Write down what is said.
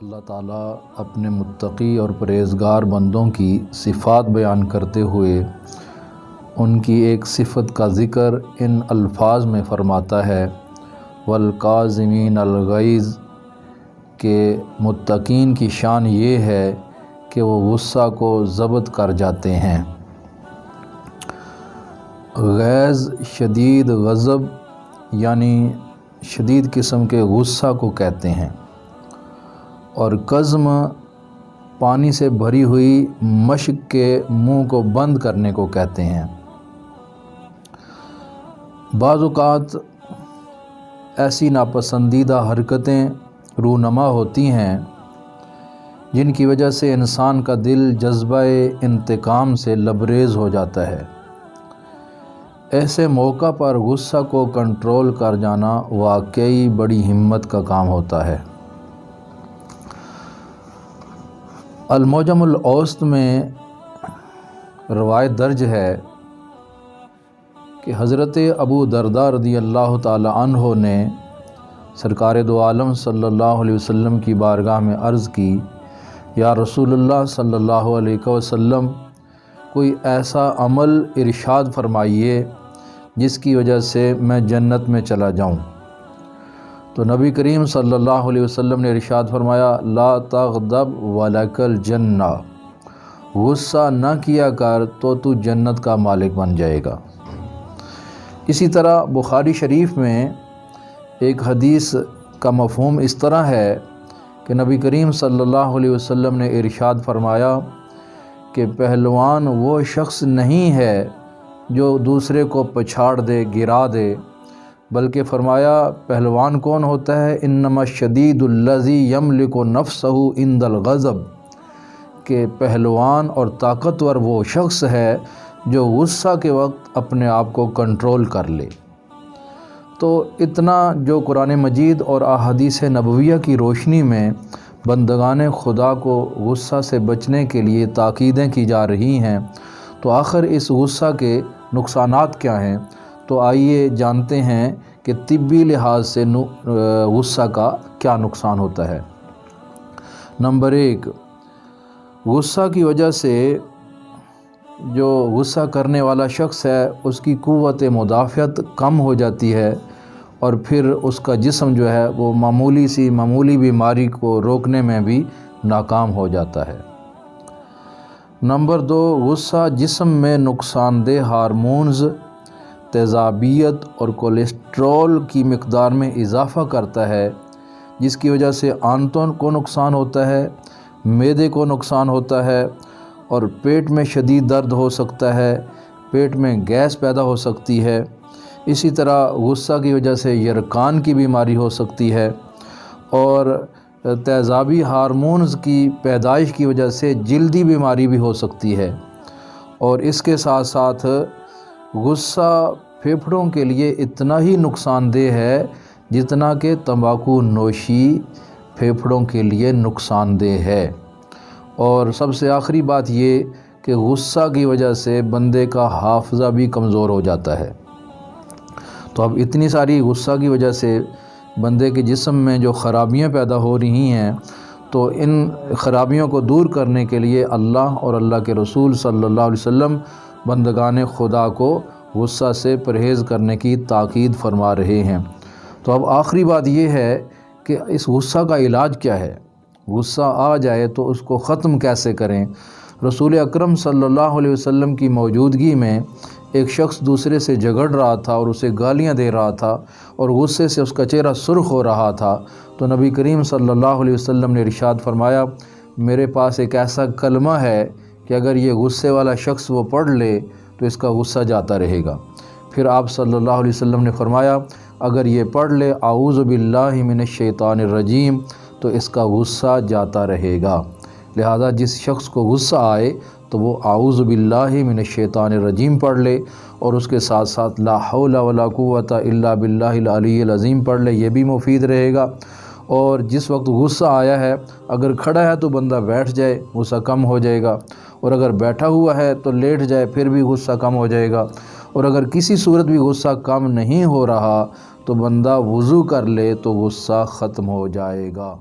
اللہ تعالیٰ اپنے متقی اور پرہیزگار بندوں کی صفات بیان کرتے ہوئے ان کی ایک صفت کا ذکر ان الفاظ میں فرماتا ہے والکاظمین الغیظ، کہ متقین کی شان یہ ہے کہ وہ غصہ کو ضبط کر جاتے ہیں۔ غیظ شدید غضب یعنی شدید قسم کے غصہ کو کہتے ہیں، اور قزم پانی سے بھری ہوئی مشک کے منہ کو بند کرنے کو کہتے ہیں۔ بعض اوقات ایسی ناپسندیدہ حرکتیں رونما ہوتی ہیں جن کی وجہ سے انسان کا دل جذبہ انتقام سے لبریز ہو جاتا ہے۔ ایسے موقع پر غصہ کو کنٹرول کر جانا واقعی بڑی ہمت کا کام ہوتا ہے۔ المعجم الاوسط میں روایت درج ہے کہ حضرت ابو درداء رضی اللہ تعالی عنہ نے سرکار دو عالم صلی اللہ علیہ وسلم کی بارگاہ میں عرض کی، یا رسول اللہ صلی اللہ علیہ وسلم، کوئی ایسا عمل ارشاد فرمائیے جس کی وجہ سے میں جنت میں چلا جاؤں۔ تو نبی کریم صلی اللہ علیہ وسلم نے ارشاد فرمایا، لا تغضب ولک الجنہ، غصہ نہ کیا کر تو جنت کا مالک بن جائے گا۔ اسی طرح بخاری شریف میں ایک حدیث کا مفہوم اس طرح ہے کہ نبی کریم صلی اللہ علیہ وسلم نے ارشاد فرمایا کہ پہلوان وہ شخص نہیں ہے جو دوسرے کو پچھاڑ دے، گرا دے، بلکہ فرمایا پہلوان کون ہوتا ہے، انما الشدید الذی یملک نفسہ عند الغضب، کہ پہلوان اور طاقتور وہ شخص ہے جو غصہ کے وقت اپنے آپ کو کنٹرول کر لے۔ تو اتنا جو قرآن مجید اور احادیث نبویہ کی روشنی میں بندگان خدا کو غصہ سے بچنے کے لیے تاکیدیں کی جا رہی ہیں، تو آخر اس غصہ کے نقصانات کیا ہیں؟ تو آئیے جانتے ہیں کہ طبی لحاظ سے غصہ کا کیا نقصان ہوتا ہے۔ نمبر 1، غصہ کی وجہ سے جو غصہ کرنے والا شخص ہے اس کی قوت مدافعت کم ہو جاتی ہے، اور پھر اس کا جسم جو ہے وہ معمولی بیماری کو روکنے میں بھی ناکام ہو جاتا ہے۔ نمبر 2، غصہ جسم میں نقصان دہ ہارمونز، تیزابیت اور کولیسٹرول کی مقدار میں اضافہ کرتا ہے، جس کی وجہ سے آنتوں کو نقصان ہوتا ہے، معدے کو نقصان ہوتا ہے، اور پیٹ میں شدید درد ہو سکتا ہے، پیٹ میں گیس پیدا ہو سکتی ہے۔ اسی طرح غصہ کی وجہ سے یرقان کی بیماری ہو سکتی ہے، اور تیزابی ہارمونز کی پیدائش کی وجہ سے جلدی بیماری بھی ہو سکتی ہے۔ اور اس کے ساتھ ساتھ غصہ پھیپھڑوں کے لیے اتنا ہی نقصان دہ ہے جتنا کہ تمباکو نوشی پھیپھڑوں کے لیے نقصان دہ ہے۔ اور سب سے آخری بات یہ کہ غصہ کی وجہ سے بندے کا حافظہ بھی کمزور ہو جاتا ہے۔ تو اب اتنی ساری غصہ کی وجہ سے بندے کے جسم میں جو خرابیاں پیدا ہو رہی ہیں، تو ان خرابیوں کو دور کرنے کے لیے اللہ اور اللہ کے رسول صلی اللہ علیہ وسلم بندگان خدا کو غصہ سے پرہیز کرنے کی تاکید فرما رہے ہیں۔ تو اب آخری بات یہ ہے کہ اس غصہ کا علاج کیا ہے؟ غصہ آ جائے تو اس کو ختم کیسے کریں؟ رسول اکرم صلی اللہ علیہ وسلم کی موجودگی میں ایک شخص دوسرے سے جھگڑ رہا تھا اور اسے گالیاں دے رہا تھا، اور غصے سے اس کا چہرہ سرخ ہو رہا تھا۔ تو نبی کریم صلی اللہ علیہ وسلم نے ارشاد فرمایا، میرے پاس ایک ایسا کلمہ ہے کہ اگر یہ غصے والا شخص وہ پڑھ لے تو اس کا غصہ جاتا رہے گا۔ پھر آپ صلی اللہ علیہ وسلم نے فرمایا، اگر یہ پڑھ لے اعوذ باللہ من الشیطان الرجیم، تو اس کا غصہ جاتا رہے گا۔ لہذا جس شخص کو غصہ آئے تو وہ اعوذ باللہ من الشیطان الرجیم پڑھ لے، اور اس کے ساتھ ساتھ لا حول ولا قوت الا باللہ العلی العظیم پڑھ لے، یہ بھی مفید رہے گا۔ اور جس وقت غصہ آیا ہے اگر کھڑا ہے تو بندہ بیٹھ جائے، غصہ کم ہو جائے گا، اور اگر بیٹھا ہوا ہے تو لیٹ جائے، پھر بھی غصہ کم ہو جائے گا۔ اور اگر کسی صورت بھی غصہ کم نہیں ہو رہا تو بندہ وضو کر لے تو غصہ ختم ہو جائے گا۔